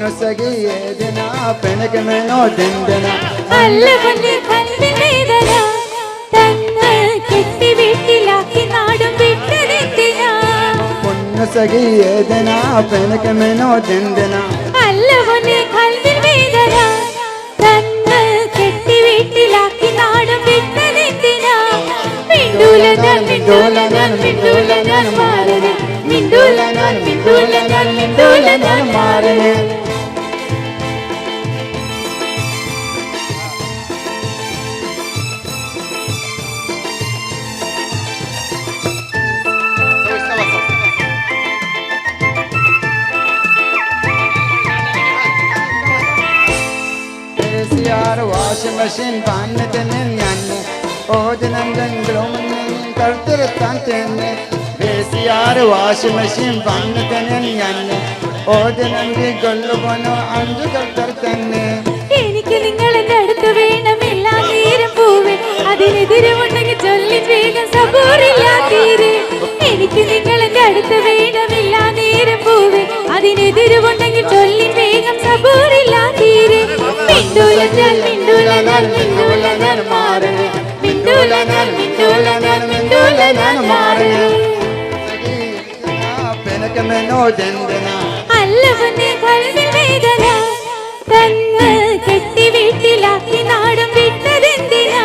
പൊന്നു സഖിയേതിനാ പെനകമെന്നോ ദന്തന അല്ല പൊന്നു കൽവിൻ വേദന തന്ന് കെട്ടി വീട്ടിലാക്കി നാടും വിട്ടതെന്തിനാ പൊന്നു സഖിയേതിനാ പെനകമെന്നോ ദന്തന അല്ല പൊന്നു കൽവിൻ വേദന തന്ന് കെട്ടി വീട്ടിലാക്കി നാടും വിട്ടതെന്തിനാ മിണ്ടൂല ഞാൻ മിണ്ടൂല ഞാൻ മിണ്ടൂല ഞാൻ മാറണേ മിണ്ടൂല ഞാൻ മിണ്ടൂല ഞാൻ മിണ്ടൂല ഞാൻ മാറണേ വാഷിംഗ് മെഷീൻ പാന്നത്തിന് ഞാൻ ഓജനങ്ങളും കഴുത്തിരുത്താൻ തന്നെ വാഷിംഗ് മെഷീൻ പാന്നത്തിന് ഞാൻ ഓജനങ്കി കൊള്ളുപോനോ അഞ്ചു കഴുത്തർ തന്നെ എനിക്ക് നിങ്ങളെന്റെ അടുത്ത് വേണം എല്ലാ നേരം പൂവേ അതിനെതിരുമുണ്ടെങ്കിൽ ചൊല്ലി വേഗം സബൂറില്ലാത്തീരെ എനിക്ക് നിങ്ങളെന്റെ അടുത്ത് വേണം എല്ലാ നേരം പൂവേ അതിനെതിരുമുണ്ടെങ്കിൽ ചൊല്ലി വേഗം സബൂറില്ലാത്തീരെ മിണ്ടൂല ഞാൻ മിണ്ടൂല ഞാൻ മിണ്ടൂല ഞാൻ മാറണേ മിണ്ടൂല ഞാൻ മിണ്ടൂല ഞാൻ മിണ്ടൂല ഞാൻ മാറണേ പെനകമെന്നോ ദന്തന അല്ല പൊന്നേ കൽവിൻ വേദന തന്ന് കെട്ടി വീട്ടിലാക്കി നാടും വിട്ടതെന്തിനാ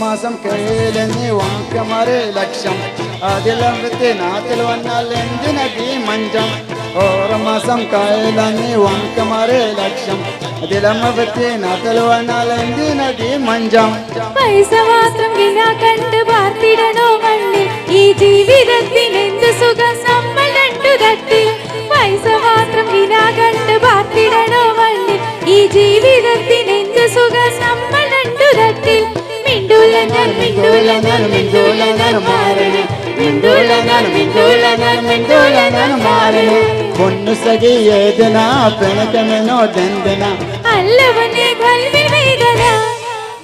മാസം കയ്യിലെന്നി വാക്കമാരെ ലക്ഷം അതിലമ്പത്തെ നാട്ടിൽ വന്നാൽ എന്തിനീ മഞ്ചം ഓരോ മാസം കയ്യിലെന്നി വാക്കമാരെ ലക്ഷം അതിലമ്പത്തെ നാട്ടിൽ വന്നാൽ എന്തിനീ മഞ്ചം പൈസ മാത്രം വില കണ്ട് പാർത്തിടണോ മണ്ണിൽ ഈ ജീവിതത്തിന് എന്ത് സുഖം നമ്മൾ രണ്ടു തട്ടിൽ പൈസ മാത്രം വില കണ്ട് പാർത്തിടണോ മണ്ണിൽ ഈ ജീവിതത്തിന് എന്ത് സുഖം നമ്മൾ രണ്ടു തട്ടിൽ മിണ്ടൂല ഞാൻ മിണ്ടൂല ഞാൻ മിണ്ടൂല ഞാൻ മാറണേ മിണ്ടൂല ഞാൻ മിണ്ടൂല ഞാൻ മിണ്ടൂല ഞാൻ മാറണേ പൊന്നു സഖിയേതിനാ പെനകമെന്നോ ദന്തന അല്ല പൊന്നേ കൽവിൻ വേദന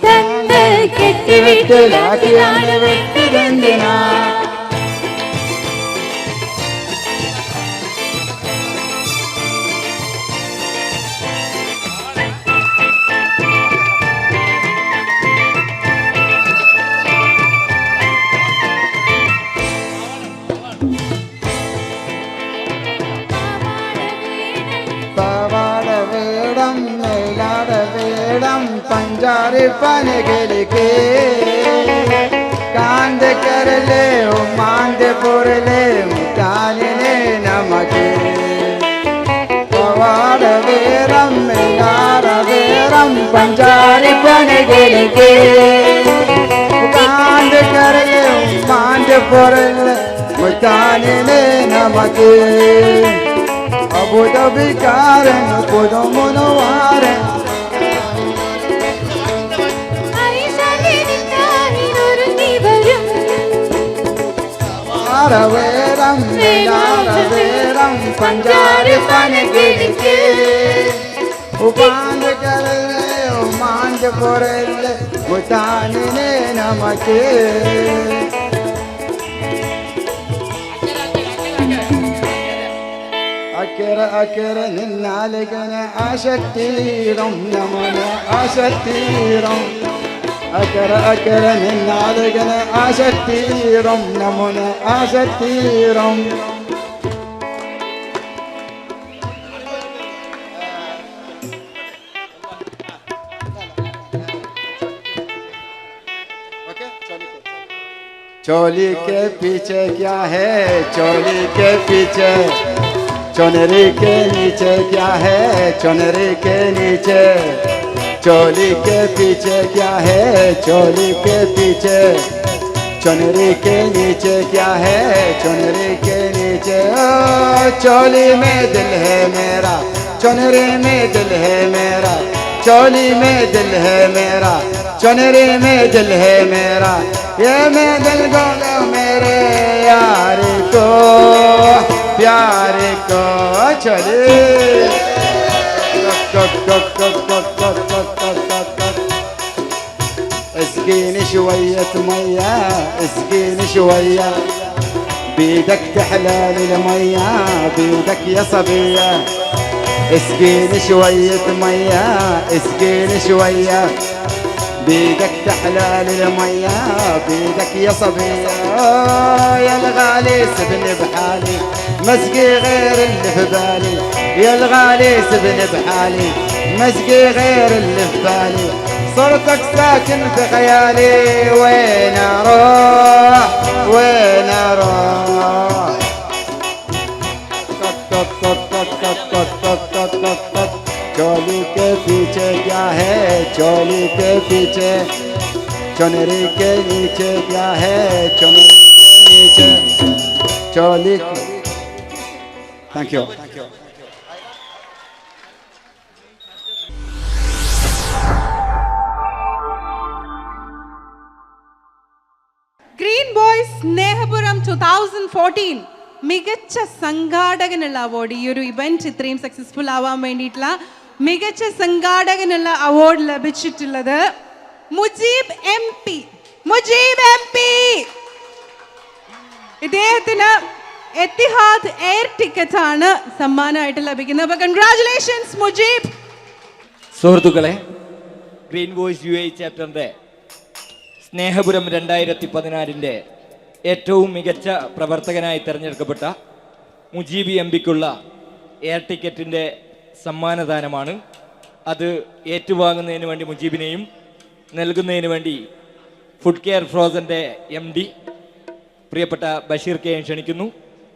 തന്ന് കെട്ടി വീട്ടിലാക്കി നാടും വിട്ടതെന്തിനാ पंजारी पनगल के कांद कर ले मांद पुर ले काने नमके Pawar verum malar verum Panjari पनगल के कांद कर ले मांद पुर ले काने नमके अबू दबी कारन पुदो मनोवारन വേരം വേരം പഞ്ചാരി പനഗൽ के ഉപാന്ത കരലെ ഉമാന്ത പൊരലെ മുതാനനെ നമകേ അക്കര അക്കര നിന്നാലകന ആശക്തിരം നമന ആശക്തിരം അക്കര അക്കര നിന്നാലകന ആശക്തിരം നമന ആശക്തിരം चोली के पीछे क्या है चोली के पीछे चुनरी के नीचे क्या है चुनरी के नीचे चोली के पीछे क्या है चोली के पीछे चुनरी के नीचे क्या है चुनरी के नीचे ओ चोली में दिल है मेरा चुनरी में दिल है मेरा चोली में दिल है मेरा चुनरी में दिल है मेरा ये मैं दिल को मेरे यार को प्यार को चले اسقيني شوية مية اسقيني شوية بيدك تحلال المية بيدك يا صبية اسقيني شوية مية اسقيني شوية بيدك تحلال المية بيدك يا صبية يا الغالي سبني بحالي مسقي غير اللي في بالي يا الغالي سبني بحالي مسقي غير اللي في بالي صرتك ساكن في خيالي وين اروح وين اروح चोली के पीछे क्या है चोली के पीछे चुनरी के नीचे क्या है चुनरी के नीचे चोली thank you green boys Snehapuram 2014 മികച്ച സംഘാടകനുള്ള അവാർഡ്. ഈ ഒരു ഇവന്റ് ഇത്രയും സക്സസ്ഫുൾ ആവാൻ വേണ്ടിയിട്ടുള്ള മികച്ച സംഘാടകനുള്ള അവാർഡ് ലഭിച്ചിട്ടുള്ളത് Mujeeb M P. Mujeeb M P ഇദ്ദേഹത്തിന് എത്തിഹാദ് എയർ ടിക്കറ്റ് ആണ് സമ്മാനമായിട്ട് ലഭിക്കുന്നത്. അപ്പൊ കൺഗ്രാറ്റുലേഷൻസ് മുജീബ്. സുഹൃത്തുക്കളെ, ഗ്രീൻ വോയ്സ് UAE ചാപ്റ്ററിന്റെ സ്നേഹപുരം 2014 ഏറ്റവും മികച്ച പ്രവർത്തകനായി തിരഞ്ഞെടുക്കപ്പെട്ട മുജീബ് എം പിക്കുള്ള എയർ ടിക്കറ്റിൻ്റെ സമ്മാനദാനമാണ്. അത് ഏറ്റുവാങ്ങുന്നതിന് വേണ്ടി മുജീബിനെയും നൽകുന്നതിന് വേണ്ടി ഫുഡ് കെയർ ഫ്രോസൻ്റെ MD പ്രിയപ്പെട്ട ബഷീർ കെയും ക്ഷണിക്കുന്നു.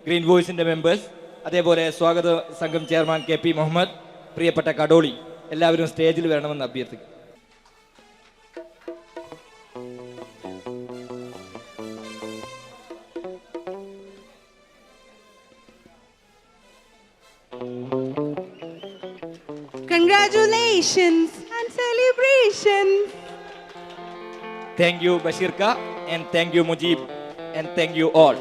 ഗ്രീൻ വോയ്സിൻ്റെ മെമ്പേഴ്സ്, അതേപോലെ സ്വാഗത സംഘം ചെയർമാൻ KP മുഹമ്മദ്, പ്രിയപ്പെട്ട കഡോളി, എല്ലാവരും സ്റ്റേജിൽ വരണമെന്ന് അഭ്യർത്ഥിക്കുന്നു. Congratulations and celebrations. Thank you Bashir Ka and thank you Mujib and thank you all.